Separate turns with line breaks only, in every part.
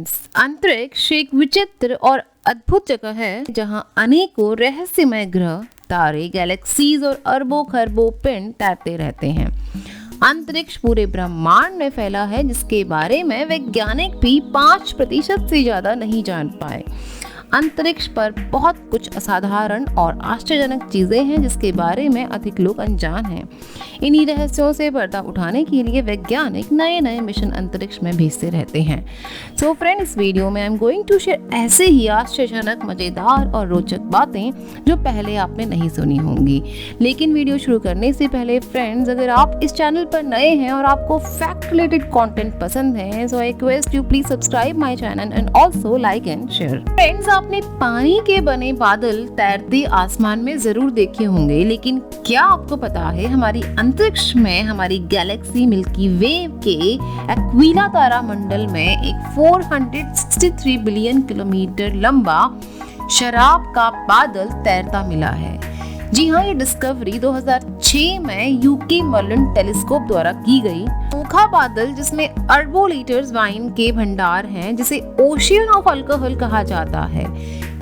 Friends, अंतरिक्ष एक विचित्र और अद्भुत जगह है जहां अनेकों रहस्यमय ग्रह, तारे, गैलेक्सीज और अरबों खरबों पिंड तैरते रहते हैं। अंतरिक्ष पूरे ब्रह्मांड में फैला है जिसके बारे में वैज्ञानिक भी 5% से ज्यादा नहीं जान पाए। अंतरिक्ष पर बहुत कुछ असाधारण और आश्चर्यजनक चीजें हैं जिसके बारे में अधिक लोग अनजान हैं। इन्हीं रहस्यों से पर्दा उठाने के लिए वैज्ञानिक नए नए मिशन अंतरिक्ष में भेजते रहते हैं। सो फ्रेंड, इस वीडियो में I am going to share ऐसे ही आश्चर्यजनक, मजेदार और रोचक बातें जो पहले आपने नहीं सुनी होंगी। लेकिन वीडियो शुरू करने से पहले फ्रेंड्स, अगर आप इस चैनल पर नए हैं और आपको फैक्ट रिलेटेड कंटेंट पसंद है, so I request you please subscribe my channel and also like and share. Friends, आपने पानी के बने बादल तैरते आसमान में जरूर देखे होंगे, लेकिन क्या आपको पता है हमारी अंतरिक्ष में, हमारी गैलेक्सी मिल्की वे के एक्विला तारा मंडल में एक 463 बिलियन किलोमीटर लंबा शराब का बादल तैरता मिला है। जी हाँ, ये डिस्कवरी 2006 में यूके मर्लिन टेलीस्कोप द्वारा की गई। अनोखा बादल जिसमें अरबों लीटर्स वाइन के भंडार हैं, जिसे ओशियन ऑफ अल्कोहल कहा जाता है।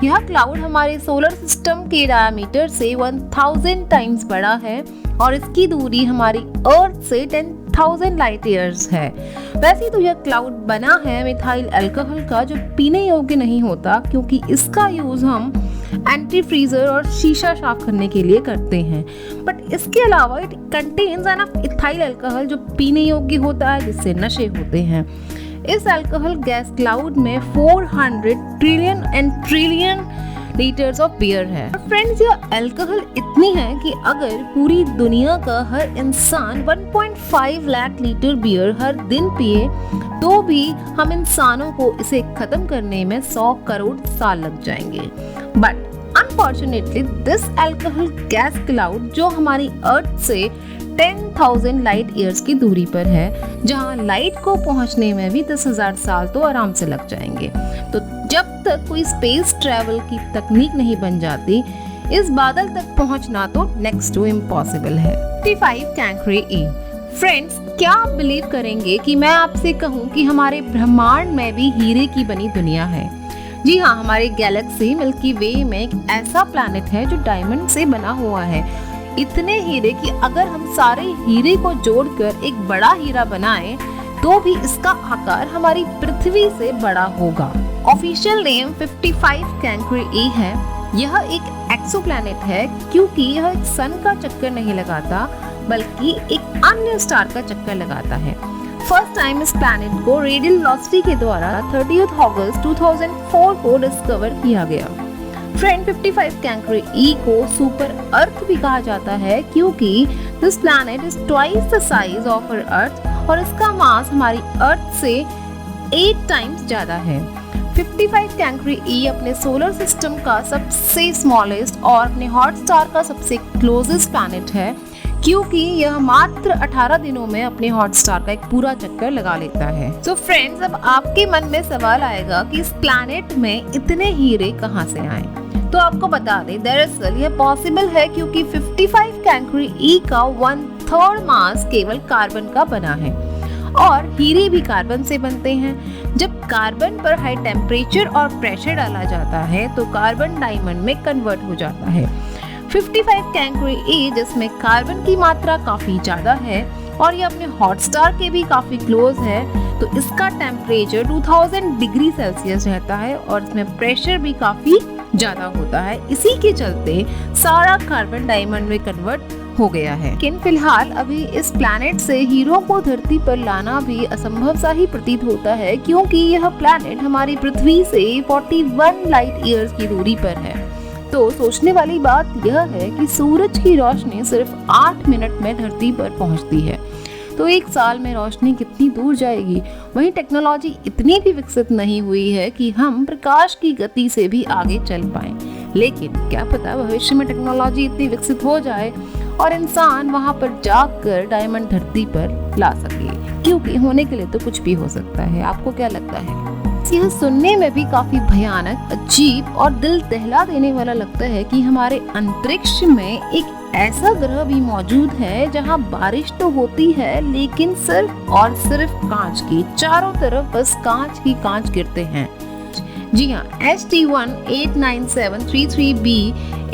यह क्लाउड हमारे सोलर सिस्टम के डायमीटर से 1000 टाइम्स बड़ा है और इसकी दूरी हमारी अर्थ से 10,000 लाइट ईयर्स है। वैसे तो यह क्लाउड बना है मिथाइल अल्कोहल का, जो पीने योग्य नहीं होता क्योंकि इसका यूज हम एंटी फ्रीजर और शीशा साफ करने के लिए करते हैं। बट इसके अलावा it contains enough ethyl alcohol जो पीने योग्य होता है, जिससे नशे होते हैं। इस अल्कोहल गैस क्लाउड में 400 ट्रिलियन लीटर्स ऑफ बियर है। फ्रेंड्स, ये अल्कोहल इतनी है कि अगर पूरी दुनिया का हर इंसान 1.5 लाख लीटर बियर हर दिन पिए तो भी हम इंसानों को इसे खत्म करने में 100 करोड़ साल लग जाएंगे। But unfortunately this alcohol gas cloud, जो हमारी अर्थ से 10,000 लाइट ईयर्स की दूरी पर है, जहां लाइट को पहुंचने में भी 10,000 साल तो आराम से लग जाएंगे। तो जब तक कोई स्पेस ट्रैवल की तकनीक नहीं बन जाती, इस बादल तक पहुंचना तो नेक्स्ट टू इम्पॉसिबल है। 55 कैंकरे ई। फ्रेंड्स, क्या आप बिलीव करेंगे कि मैं आपसे कहूं कि हमारे ब्रह्मांड में भी हीरे की बनी दुनिया है। जी हाँ, हमारी गैलेक्सी मिल्की वे में एक ऐसा प्लैनेट है जो डायमंड से बना हुआ है। इतने हीरे कि अगर हम सारे हीरे को जोड़कर एक बड़ा हीरा बनाएं तो भी इसका आकार हमारी पृथ्वी से बड़ा होगा। ऑफिशियल नेम 55 कैंकरे ई है। यह एक एक्सोप्लैनेट है क्योंकि यह एक सन का चक्कर नहीं लगाता बल्कि एक अन्य स्टार का चक्कर लगाता है। फर्स्ट टाइम इस प्लैनेट को रेडियल वेलोसिटी के द्वारा 30 अगस्त 2004 को डिस्कवर किया गया। फ्रेंड, 55 कैंकरे ई को सुपर अर्थ भी कहा जाता है क्योंकि this planet is twice the size of our earth और इसका मास हमारी अर्थ से 8 टाइम्स ज्यादा है। 55 कैंकरे ई अपने सोलर सिस्टम का सबसे स्मॉलेस्ट और अपने हॉट स्टार का सबसे क्लोजेस्ट प्लैनेट है क्योंकि यह मात्र 18 दिनों में अपने हॉट स्टार का एक पूरा चक्कर लगा लेता है। तो फ्रेंड्स, अब आपके मन में सवाल आएगा कि इस प्लैनेट में इतने हीरे कहां से आए। तो आपको बता दें, दरअसल यह पॉसिबल है क्योंकि 55 कैंकरे ई का 1/3 मास केवल कार्बन का बना है और हीरे भी कार्बन से बनते हैं। जब कार्बन पर हाई टेम्परेचर और प्रेशर डाला जाता है तो कार्बन डायमंड में कन्वर्ट हो जाता है। 55 कैंकरे ई, जिसमें कार्बन की मात्रा काफी ज्यादा है और ये अपने हॉट स्टार के भी काफी क्लोज है, तो इसका टेम्परेचर 2000 डिग्री सेल्सियस रहता है और इसमें प्रेशर भी काफी ज्यादा होता है। इसी के चलते सारा कार्बन डायमंड में कन्वर्ट हो गया है। लेकिन फिलहाल अभी इस प्लैनेट से हीरों को धरती पर लाना भी असंभव सा ही प्रतीत होता है क्योंकि यह प्लैनेट हमारी पृथ्वी से 41 लाइट ईयर्स की दूरी पर है। तो सोचने वाली बात यह है कि सूरज की रोशनी सिर्फ 8 मिनट में धरती पर पहुंचती है, तो एक साल में रोशनी कितनी दूर जाएगी। वहीं टेक्नोलॉजी इतनी भी विकसित नहीं हुई है कि हम प्रकाश की गति से भी आगे चल पाएं। लेकिन क्या पता भविष्य में टेक्नोलॉजी इतनी विकसित हो जाए और इंसान वहां पर जाकर डायमंड धरती पर ला सके, क्योंकि होने के लिए तो कुछ भी हो सकता है। आपको क्या लगता है? यह सुनने में भी काफी भयानक, अजीब और दिल दहला देने वाला लगता है कि हमारे अंतरिक्ष में एक ऐसा ग्रह भी मौजूद है जहां बारिश तो होती है लेकिन सिर्फ और सिर्फ कांच की, चारों तरफ बस कांच ही कांच गिरते हैं। जी हाँ, HT189733b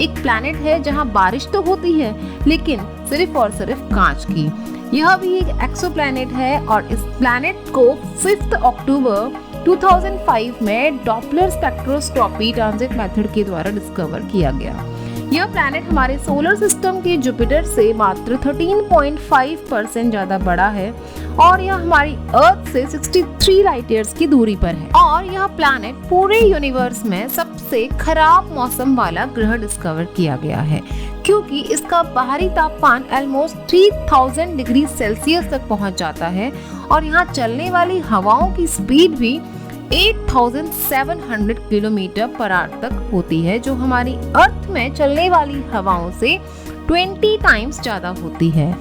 एक प्लैनेट है जहां बारिश तो होती है लेकिन सिर्फ और सिर्फ कांच की। यह भी एक एक्सोप्लैनेट है और इस प्लैनेट को 5 अक्टूबर 2005 में डॉपलर स्पेक्ट्रोस्कोपी ट्रांजिट मेथड के द्वारा डिस्कवर किया गया। यह प्लैनेट हमारे सोलर सिस्टम के जुपिटर से मात्र 13.5% ज्यादा बड़ा है और यह हमारी अर्थ से 63 लाइट ईयर्स की दूरी पर है। और यह प्लैनेट पूरे यूनिवर्स में सबसे खराब मौसम वाला ग्रह डिस्कवर किया गया है, क्योंकि इसका बाहरी तापमान ऑलमोस्ट 3000 डिग्री सेल्सियस तक पहुंच जाता है और यहाँ चलने वाली हवाओं की स्पीड भी 8700 किलोमीटर पर आवर तक होती है, जो हमारी अर्थ में चलने वाली हवाओं से 20 टाइम्स ज्यादा होती है।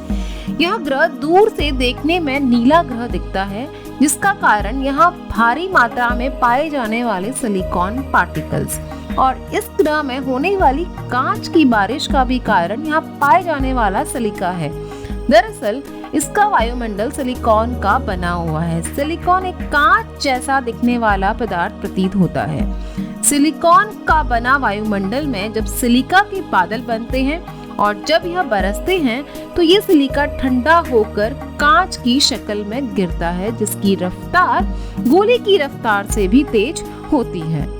यह ग्रह दूर से देखने में नीला ग्रह दिखता है, जिसका कारण यहाँ भारी मात्रा में पाए जाने वाले सिलिकॉन पार्टिकल्स और इस ग्रह में होने वाली कांच की बारिश का भी कारण यहाँ पाए जाने वाला सिलिका है। दरअसल इसका वायुमंडल सिलिकॉन का बना हुआ है। सिलिकॉन एक कांच जैसा दिखने वाला पदार्थ प्रतीत होता है। सिलिकॉन का बना वायुमंडल में जब सिलिका के बादल बनते हैं और जब यह बरसते हैं तो ये सिलिका ठंडा होकर कांच की शक्ल में गिरता है, जिसकी रफ्तार गोले की रफ्तार से भी तेज होती है।